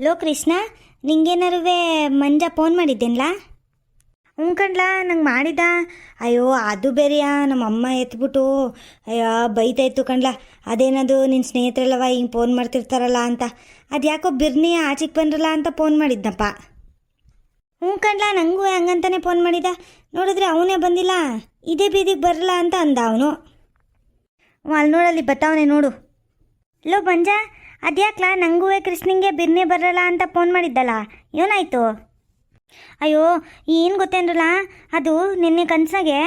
Low Krishna, ನಿಂಗೇನಾರುವೆ ಮಂಜ phone ಮಾಡಿದ್ದೇನ್ಲಾ? ಹ್ಞೂ ಕಣ್ಲಾ, ನಂಗೆ ಮಾಡಿದ. ಅಯ್ಯೋ ಅದು ಬೇರೆಯಾ, ನಮ್ಮಮ್ಮ ಎತ್ಬಿಟ್ಟು ಅಯ್ಯೋ ಬೈತಾಯಿತ್ತು ಕಣ್ಲಾ. ಅದೇನದು ನಿನ್ನ ಸ್ನೇಹಿತರೆಲ್ಲವ ಹಿಂಗೆ ಫೋನ್ ಮಾಡ್ತಿರ್ತಾರಲ್ಲ ಅಂತ. ಅದು ಯಾಕೋ ಬಿರ್ನಿ ಆಚೆಗೆ ಬಂದ್ರಲ್ಲ ಅಂತ ಫೋನ್ ಮಾಡಿದ್ನಪ್ಪ. ಹ್ಞೂ ಕಣ್ಲಾ, ನನಗೂ ಹಂಗಂತಾನೆ ಫೋನ್ ಮಾಡಿದ. ನೋಡಿದ್ರೆ ಅವನೇ ಬಂದಿಲ್ಲ, ಇದೇ ಬೀದಿಗೆ ಬರಲ್ಲ ಅಂತ ಅಂದ ಅವನು. ಅಲ್ಲಿ ನೋಡಲ್ಲಿ ಬತ್ತಾವನೆ ನೋಡು. ಲೋ ಮಂಜ, ಅದ್ಯಾಕ್ಲಾ ನನಗೂ ಕೃಷ್ಣಂಗೆ ಬಿರ್ನೆ ಬರಲ್ಲ ಅಂತ ಫೋನ್ ಮಾಡಿದ್ದಲ್ಲ, ಏನಾಯಿತು? ಅಯ್ಯೋ ಏನು ಗೊತ್ತೇನ್ರಲ್ಲ, ಅದು ನಿನ್ನೆ ಕನಸಾಗೆ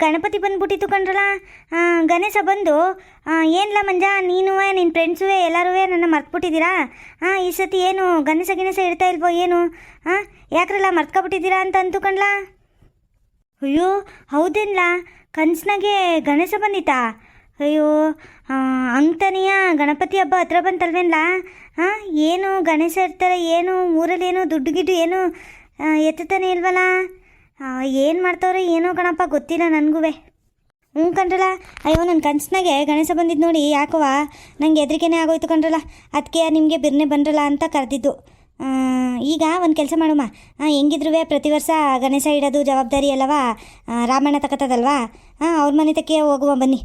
ಗಣಪತಿ ಬಂದ್ಬಿಟ್ಟಿತ್ತು ಕಣ್ರಲ್ಲ. ಗಣೇಶ ಬಂದು ಏನ್ಲ ಮಂಜ, ನೀನು ನಿನ್ನ ಫ್ರೆಂಡ್ಸು ಎಲ್ಲರೂ ನನ್ನ ಮರ್ತ್ಬಿಟ್ಟಿದ್ದೀರಾ? ಈ ಸತಿ ಏನು ಗಣೇಶ ಇಡ್ತಾ ಇಲ್ವೋ ಏನು? ಯಾಕ್ರಲ್ಲ ಮರ್ತ್ಕೊಬಿಟ್ಟಿದ್ದೀರಾ ಅಂತ ಅಂತು ಕಣ್ಲಾ. ಅಯ್ಯೋ ಹೌದೇನ್ಲ, ಕನಸ್ನಾಗೆ ಗಣೇಶ ಬಂದಿತ್ತಾ? ಅಯ್ಯೋ ಅಂತಾನೆಯ ಗಣಪತಿ ಹಬ್ಬ ಹತ್ರ ಬಂತಲ್ವೇನ್ಲ. ಏನು ಗಣೇಶ ಇರ್ತಾರೆ, ಏನು ಊರಲ್ಲಿ ಏನೋ ದುಡ್ಡು ಗಿಡ್ಡು ಏನು ಎತ್ತುತ್ತಾನೆ ಇಲ್ವಲ್ಲ. ಏನು ಮಾಡ್ತವ್ರೆ ಏನೋ ಕಣಪ್ಪ, ಗೊತ್ತಿಲ್ಲ ನನಗೂ. ಹ್ಞೂ ಕಣ್ರಲ್ಲ. ಅಯ್ಯೋ ನನ್ನ ಕನಸ್ನಾಗೆ ಗಣೇಶ ಬಂದಿದ್ದು ನೋಡಿ ಯಾಕವ ನಂಗೆ ಹೆದರಿಕೆನೇ ಆಗೋಯ್ತು ಕಣ್ರಲ್ಲ. ಅದಕ್ಕೆ ನಿಮಗೆ ಬಿರ್ನೆ ಬಂದ್ರಲ್ಲ ಅಂತ ಕರೆದಿದ್ದು. ಈಗ ಒಂದು ಕೆಲಸ ಮಾಡುಮ್ಮ, ಹೆಂಗಿದ್ರು ಪ್ರತಿ ವರ್ಷ ಗಣೇಶ ಇಡೋದು ಜವಾಬ್ದಾರಿ ಅಲ್ಲವಾ ರಾಮಣ್ಣ ತಗೋತದಲ್ವಾ. ಅವ್ರ ಮನೆ ತಕ್ಕೆ ಹೋಗುವ ಬನ್ನಿ.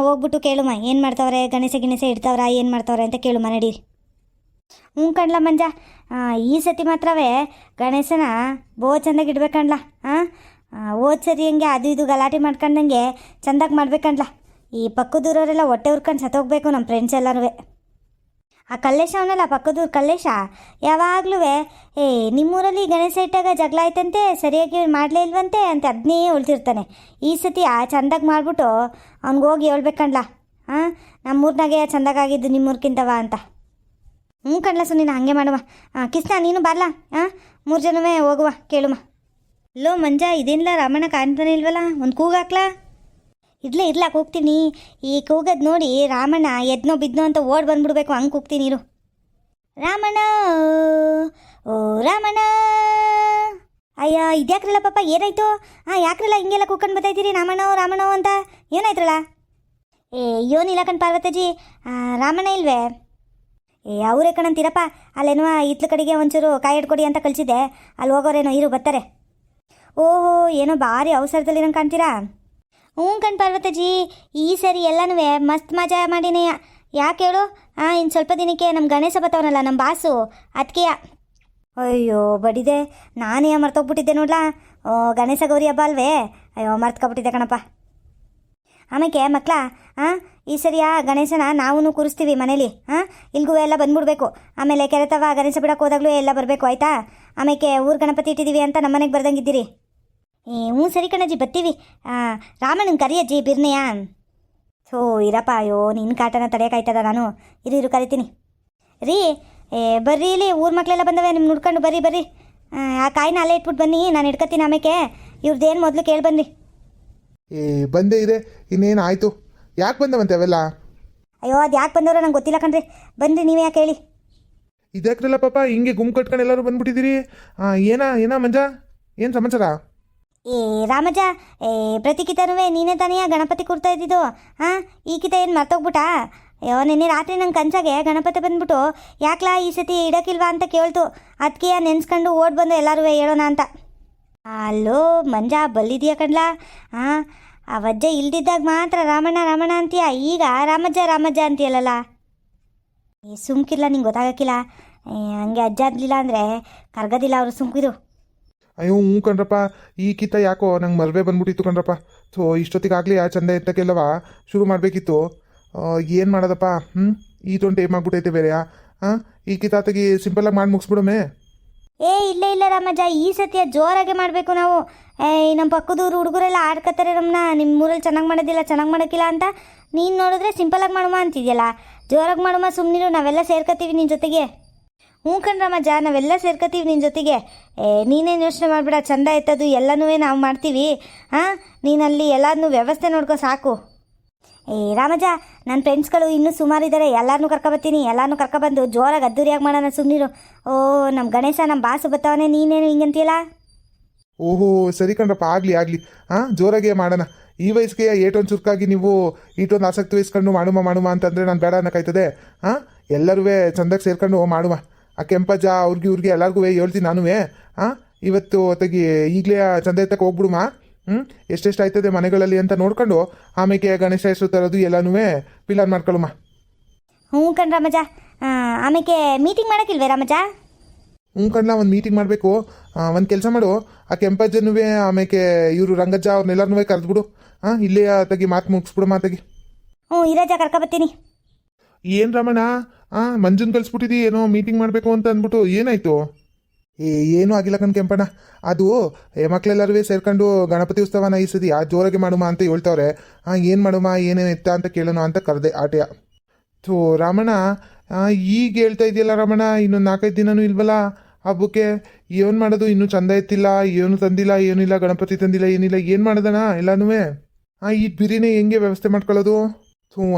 ಹೋಗ್ಬಿಟ್ಟು ಕೇಳುಮ್ಮ ಏನು ಮಾಡ್ತವ್ರೆ, ಗಣೇಶ ಇಡ್ತಾವ್ರ ಏನು ಮಾಡ್ತವ್ರೆ ಅಂತ ಕೇಳುಮ್ಮ ನಡಿ. ಹ್ಞೂ ಕಣ್ಲ ಮಂಜ, ಈ ಸತಿ ಮಾತ್ರವೇ ಗಣೇಶನ ಚೆಂದಾಗಿ ಇಡ್ಬೇಕಣ್ಲ. ಹೋದ ಸರಿ ಹಂಗೆ ಅದು ಇದು ಗಲಾಟೆ ಮಾಡ್ಕೊಂಡಂಗೆ ಚೆಂದಾಗಿ ಮಾಡ್ಬೇಕಣ್ಲ. ಈ ಪಕ್ಕದೂರವರೆಲ್ಲ ಹೊಟ್ಟೆ ಉರ್ಕೊಂಡು ಸತ್ತೋಗ್ಬೇಕು ನಮ್ಮ ಫ್ರೆಂಡ್ಸ್ ಎಲ್ಲರೂ. ಆ ಕಲ್ಲೇಶ ಅವನಲ್ಲ ಪಕ್ಕದೂರು ಕಲ್ಲೇಶ, ಯಾವಾಗಲೂ ನಿಮ್ಮೂರಲ್ಲಿ ಗಣೇಶ ಇಟ್ಟಾಗ ಜಗಳ ಆಯ್ತಂತೆ, ಸರಿಯಾಗಿ ಮಾಡಲೇ ಇಲ್ವಂತೆ ಅಂತ ಅದನ್ನೇ ಉಳ್ತಿರ್ತಾನೆ. ಈ ಸತಿ ಚೆಂದಾಗಿ ಮಾಡಿಬಿಟ್ಟು ಅವ್ನಿಗೆ ಹೋಗಿ ಹೇಳ್ಬೇಕಣ್ಲ, ನಮ್ಮೂರ್ನಾಗೆ ಚೆಂದಾಗಿದ್ದು ನಿಮ್ಮೂರ್ಕಿಂತವ ಅಂತ. ಹ್ಞೂ ಕಣ್ಲ ಸುನೀನ, ಹಾಗೆ ಮಾಡುವ. ಕಿಸ್ನ ನೀನು ಬರಲ್ಲ, 3 ಜನವೇ ಹೋಗುವ ಕೇಳುವ. ಲೋ ಮಂಜ, ಇದೇನಿಲ್ಲ ರಾಮಣ್ಣ ಕಾಣ್ತಾನೆ ಇಲ್ವಲ್ಲ, ಒಂದು ಕೂಗಾಕ್ಲಾ? ಇರ್ಲಾ ಕೂಗ್ತೀನಿ. ಈ ಕೂಗದ್ ನೋಡಿ ರಾಮಣ್ಣ ಎದ್ನೋ ಬಿದ್ನೋ ಅಂತ ಓಡ್ ಬಂದ್ಬಿಡ್ಬೇಕು, ಹಂಗೆ ಕೂಗ್ತೀನಿ ಇರು. ರಾಮಣ್ಣ ಓ ರಾಮಣ್ಣ. ಅಯ್ಯ ಇದ್ಯಾಕ್ರಲ್ಲ ಪಾಪ, ಏನಾಯ್ತು? ಯಾಕ್ರಲ್ಲ ಹಿಂಗೆಲ್ಲ ಕೂಗ್ಕೊಂಡು ಬರ್ತಾಯಿದ್ದೀರಿ ರಾಮಣ್ಣ ಅಂತ? ಏನಾಯ್ತ್ರಲ್ಲ? ಏನಿಲ್ಲ ಕಣ್ ಪಾರ್ವತಜ್ಜಿ, ರಾಮಣ್ಣ ಇಲ್ವೇ? ಅವರೇ ಕಣಂತೀರಪ್ಪ. ಅಲ್ಲೇನೋ ಇತ್ಲ ಕಡೆಗೆ ಒಂಚೂರು ಕಾಯಿ ಹಿಡ್ಕೊಡಿ ಅಂತ ಕಳಿಸಿದ್ದೆ, ಅಲ್ಲಿ ಹೋಗೋರೇನೋ, ಇರು ಬರ್ತಾರೆ. ಓಹೋ, ಏನೋ ಭಾರಿ ಅವಸರದಲ್ಲಿ ನಂಗೆ ಕಾಣ್ತೀರಾ? ಹ್ಞೂ ಕಣ್ ಪಾರ್ವತಜ್ಜಿ, ಈ ಸರಿ ಎಲ್ಲನೂ ಮಸ್ತ್ ಮಜಾ ಮಾಡಿನೇ. ಯಾಕೆ ಹೇಳು? ಇನ್ನು ಸ್ವಲ್ಪ ದಿನಕ್ಕೆ ನಮ್ಮ ಗಣೇಶ ಬತ್ತವನಲ್ಲ ನಮ್ಮ ಬಾಸು, ಅದಕ್ಕೆ. ಅಯ್ಯೋ ಬಡಿದೆ, ನಾನೇ ಮರ್ತೋಗ್ಬಿಟ್ಟಿದ್ದೆ ನೋಡ್ಲಾ. ಗಣೇಶ ಗೌರಿ ಹಬ್ಬ ಅಲ್ವೇ? ಅಯ್ಯೋ ಮರ್ತ್ಕೊಬಿಟ್ಟಿದ್ದೆ ಕಣಪ್ಪ. ಆಮೇಲೆ ಮಕ್ಕಳ, ಈ ಸರಿಯ ಗಣೇಶನ ನಾವೂ ಕೂರಿಸ್ತೀವಿ ಮನೇಲಿ. ಇಲ್ಗೂ ಎಲ್ಲ ಬಂದ್ಬಿಡ್ಬೇಕು. ಆಮೇಲೆ ಕೆರೆತವ ಗಣೇಶ ಬಿಡಕ್ಕೆ ಹೋದಾಗಲೂ ಎಲ್ಲ ಬರಬೇಕು, ಆಯಿತಾ? ಆಮೇಲೆ ಊರು ಗಣಪತಿ ಇಟ್ಟಿದ್ದೀವಿ ಅಂತ ನಮ್ಮ ಮನೆಗೆ ಬರ್ದಂಗಿದ್ದೀರಿ. ಹ್ಞೂ ಸರಿ ಕಣಜ್ಜಿ, ಬರ್ತೀವಿ. ರಾಮಣ್ಣನ ಕರಿಯಜ್ಜಿ ಬಿರ್ನೆಯ. ಸೋ ಇರಪ್ಪ, ಅಯ್ಯೋ ನಿನ್ನ ಕಾಟನ ತಡೆಯೋಕ್ಕಾಯ್ತದ ನಾನು. ಇರು ಕರಿತೀನಿ ರೀ. ಬರ್ರಿ, ಇಲ್ಲಿ ಊರು ಮಕ್ಕಳೆಲ್ಲ ಬಂದವೆ, ನಿಮ್ಮ ನೋಡ್ಕೊಂಡು ಬರ್ರಿ. ಆ ಕಾಯಿನ ಅಲ್ಲೇ ಇಟ್ಬಿಟ್ಟು ಬನ್ನಿ, ನಾನು ಇಟ್ಕೊತೀನಿ. ಆಮೇಲೆ ಇವ್ರದ್ದೇನು ಮೊದಲು ಕೇಳಿ ಬನ್ನಿ. ಬಂದೇ ಇದೆ, ಇನ್ನೇನು ಆಯಿತು? ಯಾಕೆ ಬಂದವಂತೆ ಅವೆಲ್ಲ? ಅಯ್ಯೋ ಅದು ಯಾಕೆ ಬಂದವ್ರೋ ನಂಗೆ ಗೊತ್ತಿಲ್ಲ ಕಣ್ರಿ. ಬನ್ರಿ ನೀವೇ ಯಾಕೆ ಹೇಳಿ. ಇದ್ಯಾಕ್ರಲ್ಲ ಪಾಪ ಹಿಂಗೆ ಗುಂಪು ಕಟ್ಕೊಂಡು ಎಲ್ಲರೂ ಬಂದ್ಬಿಟ್ಟಿದ್ದೀರಿ? ಏನ ಮಂಜ, ಏನು ಸಮಾಚಾರ? ರಾಮಜ್ಜ, ಪ್ರತಿಕಿತನೂ ನೀನೇ ತಾನೇ ಗಣಪತಿ ಕೂರ್ತಾ ಇದ್ದಿದ್ದು. ಈ ಕಿತ ಏನು ಮರ್ತೋಗ್ಬಿಟ್ಟಾ? ಅಯ್ಯೋ ನಿನ್ನೆ ರಾತ್ರಿ ನಂಗೆ ಕನ್ಸಾಗೆ ಗಣಪತಿ ಬಂದ್ಬಿಟ್ಟು ಯಾಕ್ಲಾ ಈ ಸತಿ ಇಡೋಕ್ಕಿಲ್ವಾ ಅಂತ ಕೇಳ್ತು. ಅದಕ್ಕೆ ನೆನ್ಸ್ಕೊಂಡು ಓಡ್ ಬಂದು ಎಲ್ಲರೂ ಹೇಳೋಣ ಅಂತ. ಅಲ್ಲೋ ಮಂಜ, ಬಲ್ಲಿದೆಯಾ ಕಣ್ಲಾ? ಅವಜ್ಜ ಇಲ್ದಿದ್ದಾಗ ಮಾತ್ರ ರಾಮಣ್ಣ ಅಂತೀಯ, ಈಗ ರಾಮಜ್ಜ ಅಂತೀಯಲ್ಲ. ಸುಮ್ಕಿಲ್ಲ, ನಿಂಗೆ ಗೊತ್ತಾಗಕ್ಕಿಲ್ಲ. ಹಂಗೆ ಅಜ್ಜ ಆಗಲಿಲ್ಲ ಅಂದರೆ ಕರ್ಗೋದಿಲ್ಲ ಅವರು, ಸುಮ್ಕಿರು. ಅಯ್ಯೋ ಹ್ಞೂ ಕಣ್ರಪ್ಪ, ಈ ಕಿತ್ತ ಯಾಕೋ ನಂಗೆ ಮರವೇ ಬಂದ್ಬಿಟ್ಟಿತ್ತು ಕಣ್ರಪ್ಪ. ಸೊ ಇಷ್ಟೊತ್ತಿಗಾಗಲಿ ಆ ಚಂದ ಎತ್ತಕ್ಕೆಲ್ಲವ ಶುರು ಮಾಡಬೇಕಿತ್ತು. ಏನು ಮಾಡೋದಪ್ಪ? ಇದೊಂದು ಟೈಮ್ ಆಗ್ಬಿಟ್ಟೈತೆ ಬೇರೆಯಾ? ಈ ಕಿತ್ತಾತಗಿ ಸಿಂಪಲಾಗಿ ಮಾಡಿ ಮುಗಿಸ್ಬಿಡಮೆ. ಇಲ್ಲ ರಾಮಜ್ಜ, ಈ ಸತಿಯ ಜೋರಾಗೆ ಮಾಡಬೇಕು ನಾವು. ನಮ್ಮ ಪಕ್ಕದೂರು ಹುಡುಗರೆಲ್ಲ ಆಡ್ಕೊತಾರೆ ನಮ್ಮನ್ನ, ನಿಮ್ಮೂರಲ್ಲಿ ಚೆನ್ನಾಗಿ ಮಾಡೋಕ್ಕಿಲ್ಲ ಅಂತ. ನೀನು ನೋಡಿದ್ರೆ ಸಿಂಪಲಾಗಿ ಮಾಡುವ ಅಂತಿದ್ಯಲ್ಲ, ಜೋರಾಗಿ ಮಾಡುವ, ಸುಮ್ಮನಿರು. ನಾವೆಲ್ಲ ಸೇರ್ಕೊತೀವಿ ನಿನ್ನ ಜೊತೆಗೆ. ಹ್ಞೂ ಕಣ್ರಮ್ಮಜ್ಜ, ನಾವೆಲ್ಲ ಸೇರ್ಕೊತೀವಿ ನಿನ್ನ ಜೊತೆಗೆ. ನೀನೇನು ಯೋಚನೆ ಮಾಡಿಬಿಡ, ಚಂದ ಎತ್ತದು ಎಲ್ಲನೂ ನಾವು ಮಾಡ್ತೀವಿ. ನೀನಲ್ಲಿ ಎಲ್ಲದನ್ನೂ ವ್ಯವಸ್ಥೆ ನೋಡ್ಕೊ ಸಾಕು. ರಾಮಜ್ಜ, ನನ್ನ ಫ್ರೆಂಡ್ಸ್ಗಳು ಇನ್ನೂ ಸುಮಾರಿದ್ದಾರೆ, ಎಲ್ಲರನ್ನೂ ಕರ್ಕೊಬತ್ತೀನಿ. ಎಲ್ಲರನ್ನೂ ಕರ್ಕೊಬಂದು ಜೋರಾಗಿ ಅದ್ದೂರಿಯಾಗಿ ಮಾಡೋಣ, ಸುಮ್ಮನಿರು. ನಮ್ಮ ಗಣೇಶ ನಮ್ಮ ಬಾಸು ಬತ್ತವನೇ, ನೀನೇನು ಹಿಂಗಂತೀಯಲ್ಲ? ಓಹೋ ಸರಿ ಕಣ್ರಪ್ಪ, ಆಗಲಿ ಜೋರಾಗೆ ಮಾಡೋಣ. ಈ ವಯಸ್ಸಿಗೆ ಏಟೊಂದು ಚುರುಕಾಗಿ ನೀವು ಈಟೊಂದು ಆಸಕ್ತಿ ವಹಿಸ್ಕೊಂಡು ಮಾಡುಮ ಅಂತಂದರೆ ನಾನು ಬೇಡ ಅನ್ನೋಕ್ಕಾಯ್ತದೆ. ಎಲ್ಲರೂ ಚಂದಾಗಿ ಸೇರ್ಕೊಂಡು ಮಾಡುವ. ಆ ಕೆಂಪಜ್ಜ ಅವ್ರಿಗೆ ಇವ್ರಿಗೆ ಎಲ್ಲರಿಗೂ ಹೇಳ್ತೀನಿ ನಾನು. ಹಾಂ ಇವತ್ತು ತೆಗಿ ಈಗಲೇ ಚಂದ ಎತ್ತಕ್ಕೆ ಹೋಗ್ಬಿಡುಮಾ. ಎಷ್ಟೆಷ್ಟು ಆಯ್ತದೆ ಮನೆಗಳಲ್ಲಿ ಅಂತ ನೋಡ್ಕೊಂಡು ಆಮೇಲೆ ಗಣೇಶ ಹೆಸರು ತರೋದು ಎಲ್ಲನೂ ಪಿಲ್ಲರ್ ಮಾಡ್ಕೊಳ್ಳುಮ್ಮ. ಹ್ಞೂ ಕಣ್ ರಾಮಜ. ಆಮೇಲೆ ಮೀಟಿಂಗ್ ಮಾಡೋಕ್ಕಿಲ್ವೇ ರಾಮಜ? ಕಣ್ಣ ಒಂದು ಮೀಟಿಂಗ್ ಮಾಡಬೇಕು. ಒಂದು ಕೆಲಸ ಮಾಡು, ಆ ಕೆಂಪಜ್ಜನೂ ಆಮೇಲೆ ಇವರು ರಂಗಜ್ಜ ಅವ್ರನ್ನೆಲ್ಲರನ್ನೂ ಕರೆದ್ಬಿಡು. ಇಲ್ಲೇ ತೆಗಿ ಮಾತು ಮುಗಿಸ್ಬಿಡು ಮಾತಾಗಿ. ಹ್ಞೂ ಇರಜ ಕರ್ಕೊಬತ್ತೀನಿ. ಏನು ರಮಣ ಮಂಜನ್ ಕಳಿಸ್ಬಿಟ್ಟಿದಿ ಏನೋ ಮೀಟಿಂಗ್ ಮಾಡಬೇಕು ಅಂತ ಅಂದ್ಬಿಟ್ಟು ಏನಾಯ್ತು? ಏನೂ ಆಗಿಲ್ಲ ಕಣ್ ಕೆಂಪಣ್ಣ. ಅದು ಮಕ್ಕಳೆಲ್ಲರೂ ಸೇರ್ಕೊಂಡು ಗಣಪತಿ ಉತ್ಸವನ ಈ ಸತಿ ಜೋರಾಗಿ ಮಾಡುಮ ಅಂತ ಹೇಳ್ತವ್ರೆ. ಏನು ಮಾಡುಮ ಏನೇನು ಎತ್ತ ಅಂತ ಕೇಳೋಣ ಅಂತ ಕರೆದೆ ಆಟೆಯ. ಥೋ ರಾಮಣ್ಣ, ಈಗ ಹೇಳ್ತಾ ಇದೆಯಲ್ಲ ರಮಣ, ಇನ್ನೊಂದು 4-5 ದಿನನೂ ಇಲ್ವಲ್ಲ ಹಬ್ಬಕ್ಕೆ. ಏನು ಮಾಡೋದು? ಇನ್ನೂ ಚಂದ ಎತ್ತಿಲ್ಲ, ಏನು ತಂದಿಲ್ಲ, ಏನಿಲ್ಲ, ಗಣಪತಿ ತಂದಿಲ್ಲ, ಏನಿಲ್ಲ, ಏನು ಮಾಡೋದಣ್ಣ ಎಲ್ಲನೂ. ಈ ಬಿರಿನೇ ಹೆಂಗೆ ವ್ಯವಸ್ಥೆ ಮಾಡ್ಕೊಳ್ಳೋದು?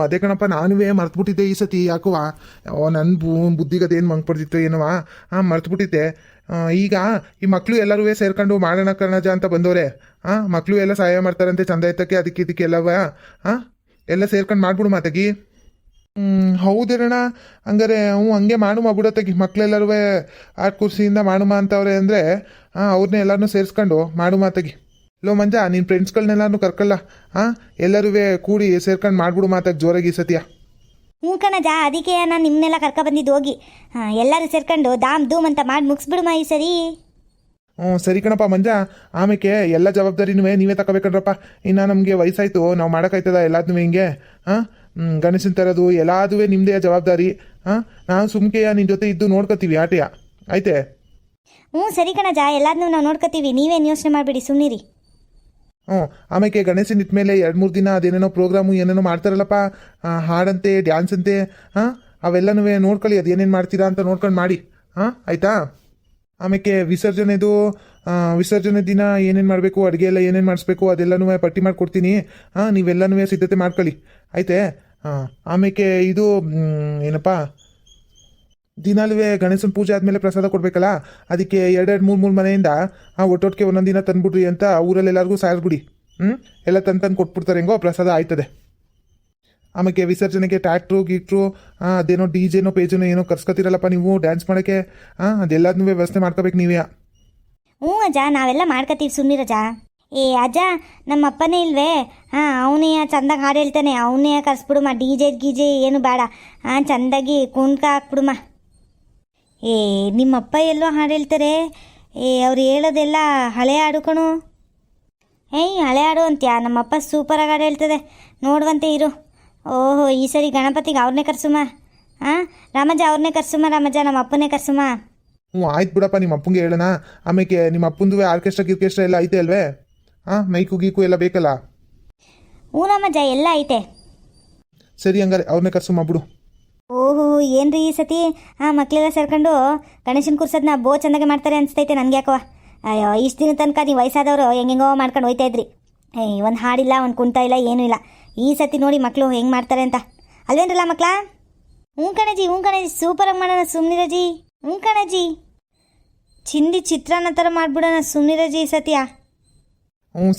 ಅದೇ ಕಣಪ್ಪ, ನಾನುವೇ ಮರ್ತ್ಬಿಟ್ಟಿದ್ದೆ ಈ ಸತಿ. ಯಾಕುವ ನನ್ನ ಬುದ್ಧಿಗದೇನು ಮಂಗ್ ಪಡ್ದಿತ್ತು ಏನವ. ಮರ್ತ್ಬಿಟ್ಟಿದ್ದೆ. ಈಗ ಈ ಮಕ್ಕಳು ಎಲ್ಲರೂ ಸೇರ್ಕೊಂಡು ಮಾಡೋಣ ಕಣಜ ಅಂತ ಬಂದವ್ರೆ. ಮಕ್ಕಳು ಎಲ್ಲ ಸಹಾಯ ಮಾಡ್ತಾರಂತೆ ಚಂದ ಎತ್ತಕ್ಕೆ, ಅದಕ್ಕೆ ಇದಕ್ಕೆ ಎಲ್ಲವ. ಎಲ್ಲ ಸೇರ್ಕೊಂಡು ಮಾಡ್ಬಿಡು ಮಾತಾಗಿ. ಹೌದೇನಣ್ಣ, ಹಂಗಾರೆ ಹಂಗೆ ಮಾಡುಮ ಬಿಡತ್ತಾಗಿ. ಮಕ್ಕಳೆಲ್ಲರೂ ಆಟ ಕುರ್ಸಿಯಿಂದ ಮಾಡುಮ ಅಂತವ್ರೆ ಅಂದರೆ ಅವ್ರನ್ನೇ ಎಲ್ಲರನ್ನೂ ಸೇರಿಸ್ಕೊಂಡು ಮಾಡು ಮಾತಾಗಿ. ಲೋ ಮಂಜ, ನಿನ್ನ ಫ್ರೆಂಡ್ಸ್ಗಳನ್ನೆಲ್ಲರೂ ಕರ್ಕಲ್ಲ. ಎಲ್ಲರೂ ಕೂಡಿ ಸೇರ್ಕೊಂಡು ಮಾಡ್ಬಿಡು ಮಾತಾಗಿ ಜೋರಾಗಿ ಸತ್ಯ. ಹ್ಞೂ ಕಣಜ, ಅದಕ್ಕೆ ನಾನು ನಿಮ್ಮನ್ನೆಲ್ಲ ಕರ್ಕೊಬಂದಿದ್ದು ಹೋಗಿ. ಎಲ್ಲರೂ ಸೇರ್ಕೊಂಡು ದಾಮ್ ಧೂಮ್ ಅಂತ ಮಾಡಿ ಮುಗಿಸ್ಬಿಡುಮ ಈ ಸರಿ. ಸರಿ ಕಣಪ್ಪ ಮಂಜ. ಆಮೇಲೆ ಎಲ್ಲ ಜವಾಬ್ದಾರಿನೂ ನೀವೇ ತಗೋಬೇಕಂಡ್ರಪ್ಪ. ಇನ್ನು ನಮಗೆ ವಯಸ್ಸಾಯ್ತು, ನಾವು ಮಾಡೋಕ್ಕಾಯ್ತದ ಎಲ್ಲದನ್ನೂ ಹಿಂಗೆ. ಗಣೇಶನ ತರೋದು ಎಲ್ಲದೂ ನಿಮ್ಮದೇ ಜವಾಬ್ದಾರಿ. ನಾವು ಸುಮ್ಕೆಯ ನಿನ್ನ ಜೊತೆ ಇದ್ದು ನೋಡ್ಕೊತೀವಿ ಆಟೆಯ, ಆಯ್ತೆ? ಹ್ಞೂ ಸರಿ ಕಣಜ, ಎಲ್ಲದನ್ನೂ ನಾವು ನೋಡ್ಕೊತೀವಿ, ನೀವೇನು ಯೋಚನೆ ಮಾಡಿಬಿಡಿ, ಸುಮ್ಮನಿರಿ. ಆಮೇಲೆ ಗಣೇಶನ ಇಟ್ಮೇಲೆ 2-3 ದಿನ ಅದೇನೇನೋ ಪ್ರೋಗ್ರಾಮು ಏನೇನೋ ಮಾಡ್ತಾರಲ್ಲಪ್ಪ, ಹಾಡಂತೆ ಡ್ಯಾನ್ಸ್ ಅಂತೆ. ಅವೆಲ್ಲನೂ ನೋಡ್ಕೊಳ್ಳಿ, ಅದು ಏನೇನು ಮಾಡ್ತೀರಾ ಅಂತ ನೋಡ್ಕೊಂಡು ಮಾಡಿ. ಆಯಿತಾ? ಆಮೇಲೆ ವಿಸರ್ಜನೆ ದಿನ ಏನೇನು ಮಾಡಬೇಕು, ಅಡುಗೆ ಎಲ್ಲ ಏನೇನು ಮಾಡಿಸ್ಬೇಕು ಅದೆಲ್ಲನೂ ಪಟ್ಟಿ ಮಾಡಿಕೊಡ್ತೀನಿ. ನೀವೆಲ್ಲನೂ ಸಿದ್ಧತೆ ಮಾಡ್ಕೊಳ್ಳಿ, ಆಯ್ತೆ? ಆಮೇಲೆ ಇದು ಏನಪ್ಪ, ದಿನಾಲೂ ಗಣೇಶನ ಪೂಜೆ ಆದಮೇಲೆ ಪ್ರಸಾದ ಕೊಡಬೇಕಲ್ಲ, ಅದಕ್ಕೆ 2-3 ಮನೆಯಿಂದ ಒಟ್ಟೊಟ್ಟಿಗೆ ಒಂದೊಂದು ದಿನ ತಂದ್ಬಿಡ್ರಿ ಅಂತ ಊರಲ್ಲೆಲ್ಲರಿಗೂ ಸಾರಿಸ್ಬಿಡಿ. ಎಲ್ಲ ತಂದು ಕೊಟ್ಬಿಡ್ತಾರೆ, ಹೆಂಗೋ ಪ್ರಸಾದ ಆಯ್ತದೆ. ಆಮೇಲೆ ವಿಸರ್ಜನೆಗೆ ಟ್ಯಾಕ್ಟ್ರು ಗೀಟ್ರು ಅದೇನೋ ಡಿಜೆನೋ ಪೇಜನೋ ಏನೋ ಕರ್ಸ್ಕೊತಿರಲ್ಲಪ್ಪ ನೀವು ಡ್ಯಾನ್ಸ್ ಮಾಡೋಕ್ಕೆ. ಅದೆಲ್ಲದನ್ನೂ ವ್ಯವಸ್ಥೆ ಮಾಡ್ಕೋಬೇಕು ನೀವೇ. ಹ್ಞೂ ಅಜ್ಜ, ನಾವೆಲ್ಲ ಮಾಡ್ಕೊತೀವಿ, ಸುಮ್ಮನಿರಜ. ಅಜ್ಜ, ನಮ್ಮ ಅಪ್ಪನೇ ಇಲ್ವೇ? ಅವನೇ ಚಂದಾಗಿ ಹಾಡು ಹೇಳ್ತಾನೆ, ಅವನೇ ಕರ್ಸ್ಬಿಡುಮ. ಗೀಜೆ ಏನು ಬೇಡ. ಚಂದಾಗಿ ಕುಣ್ಕ ಹಾಕ್ಬಿಡುಮ. ನಿಮ್ಮಪ್ಪ ಎಲ್ಲೋ ಹಾಡು ಹೇಳ್ತಾರೆ. ಅವ್ರು ಹೇಳೋದೆಲ್ಲ ಹಳೆ ಹಾಡು ಕಣು. ಹಳೆ ಹಾಡು ಅಂತ್ಯಾ? ನಮ್ಮಪ್ಪ ಸೂಪರಾಗಿ ಹಾಡು ಹೇಳ್ತದೆ, ನೋಡುವಂತೆ ಇರು. ಓಹೋ, ಈ ಸರಿ ಗಣಪತಿಗೆ ಅವ್ರನ್ನೇ ಕರ್ಸುಮ. ರಾಮಜ್ಜ ಅವ್ರನ್ನೇ ಕರ್ಸುಮ. ರಾಮಜ್ಜ, ನಮ್ಮ ಅಪ್ಪನೇ ಕರ್ಸುಮ. ಆಯ್ತು ಬಿಡಪ್ಪ, ನಿಮ್ಮ ಅಪ್ಪಂಗೆ ಹೇಳೋಣ. ಆಮೇಲೆ ನಿಮ್ಮ ಅಪ್ಪಂದು ಆರ್ಕೆಸ್ಟ್ರಾ ಎಲ್ಲ ಐತೆ ಅಲ್ವೇ? ಮೈಕು ಗೀಕು ಎಲ್ಲ ಬೇಕಲ್ಲ? ಹ್ಞೂ ರಾಮಜ್ಜ, ಎಲ್ಲ ಐತೆ. ಸರಿ, ಹಂಗಾರೆ ಅವ್ರನ್ನೇ ಕರ್ಸುಮ ಬಿಡು. ಓಹೋ, ಏನ್ರಿ ಈ ಸತಿ ಮಕ್ಕಳೆಲ್ಲ ಸೇರ್ಕೊಂಡು ಗಣೇಶನ ಕೂರ್ಸೋದನ್ನ ಚಂದಾಗೆ ಮಾಡ್ತಾರೆ ಅನಿಸ್ತೈತೆ ನನಗೆ. ಯಾಕೋ ಅಯ್ಯೋ, ಇಷ್ಟು ದಿನ ತನಕ ನೀವು ವಯಸ್ಸಾದವರು ಹೆಂಗೆಂಗೋ ಮಾಡ್ಕೊಂಡು ಹೋಯ್ತಾ ಇದ್ರಿ. ಒಂದು ಹಾಡಿಲ್ಲ, ಒಂದು ಕುಂತ ಇಲ್ಲ, ಏನೂ ಇಲ್ಲ. ಈ ಸತಿ ನೋಡಿ ಮಕ್ಕಳು ಹೆಂಗೆ ಮಾಡ್ತಾರೆ ಅಂತ, ಅಲ್ವೇನ್ರಲ್ಲ ಮಕ್ಕಳ? ಹ್ಞೂ ಕಣಜಿ, ಸೂಪರಾಗಿ ಮಾಡೋಣ, ಸುಮ್ಮನಿರಜಿ. ಹ್ಞೂ ಕಣಜಿ, ಚಿಂದಿ ಚಿತ್ರಾನ್ನ ಥರ ಮಾಡ್ಬಿಡೋಣ, ಸುಮ್ಮನಿರಜಿ ಈ ಸತಿಯ.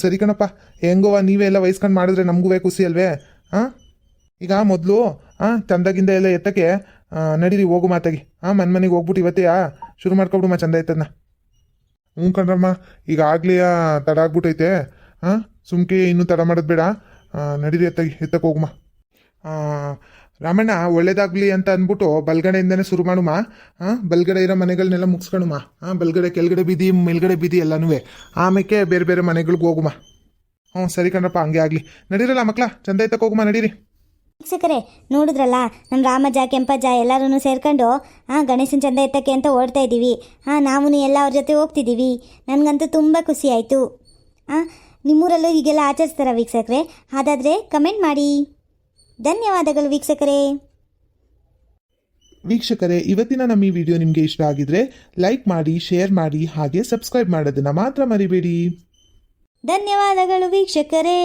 ಸರಿ ಕಣಪ್ಪ, ಹೆಂಗೋ ನೀವೇ ಎಲ್ಲ ವಹಿಸ್ಕೊಂಡು ಮಾಡಿದ್ರೆ ನಮಗೂ ಖುಷಿ ಅಲ್ವೇ? ಈಗ ಮೊದಲು ಚಂದಾಗಿಂದ ಎಲ್ಲ ಎತ್ತಕ್ಕೆ ನಡೀರಿ, ಹೋಗು ಮಾತಾಗಿ. ಮನೆಗೆ ಹೋಗ್ಬಿಟ್ಟು ಇವತ್ತೇ ಶುರು ಮಾಡ್ಕೊಬಿಡುಮ ಚಂದ ಎತ್ತನ್ನ. ಕಣ್ರಮ್ಮ, ಈಗ ಆಗಲೇ ತಡ ಆಗ್ಬಿಟ್ಟೈತೆ. ಸುಮ್ಕೆ ಇನ್ನೂ ತಡ ಮಾಡೋದು ಬೇಡ, ನಡೀರಿ ಎತ್ತಕ್ಕೆ ಹೋಗುಮ. ರಾಮಣ್ಣ, ಒಳ್ಳೇದಾಗಲಿ ಅಂತ ಅಂದ್ಬಿಟ್ಟು ಬಲ್ಗಡೆಯಿಂದನೇ ಶುರು ಮಾಡುಮ. ಬಲ್ಗಡೆ ಇರೋ ಮನೆಗಳನ್ನೆಲ್ಲ ಮುಗಿಸ್ಕೊಳುಮ. ಬಲ್ಗಡೆ ಕೆಳಗಡೆ ಬೀದಿ ಮೇಲ್ಗಡೆ ಬೀದಿ ಎಲ್ಲನೂ. ಆಮೇಲೆ ಬೇರೆ ಬೇರೆ ಮನೆಗಳಿಗೆ ಹೋಗುಮ. ಸರಿ ಕಣ್ರಪ್ಪ, ಹಂಗೆ ಆಗಲಿ. ನಡೀರಲ್ಲ ಮಕ್ಕಳ, ಚಂದ ಎತ್ತಕ್ಕೆ ಹೋಗುಮ, ನಡೀರಿ. ವೀಕ್ಷಕರೇ, ನೋಡಿದ್ರಲ್ಲ, ನಮ್ಮ ರಾಮಜ್ಜ ಕೆಂಪಜ್ಜ ಎಲ್ಲರೂ ಸೇರ್ಕೊಂಡು ಗಣೇಶನ ಚಂದ ಎತ್ತಕ್ಕೆ ಅಂತ ಓಡ್ತಾ ಇದ್ದೀವಿ. ನಾವು ಎಲ್ಲ ಅವ್ರ ಜೊತೆ ಹೋಗ್ತಿದ್ದೀವಿ. ನನಗಂತೂ ತುಂಬ ಖುಷಿ ಆಯಿತು. ನಿಮ್ಮೂರಲ್ಲೂ ಹೀಗೆಲ್ಲ ಆಚರಿಸ್ತಾರ ವೀಕ್ಷಕರೇ? ಹಾಗಾದರೆ ಕಮೆಂಟ್ ಮಾಡಿ. ಧನ್ಯವಾದಗಳು ವೀಕ್ಷಕರೇ, ಇವತ್ತಿನ ನಮ್ಮ ಈ ವಿಡಿಯೋ ನಿಮಗೆ ಇಷ್ಟ ಆಗಿದ್ರೆ ಲೈಕ್ ಮಾಡಿ, ಶೇರ್ ಮಾಡಿ, ಹಾಗೆ ಸಬ್ಸ್ಕ್ರೈಬ್ ಮಾಡೋದನ್ನು ಮಾತ್ರ ಮರಿಬೇಡಿ. ಧನ್ಯವಾದಗಳು ವೀಕ್ಷಕರೇ.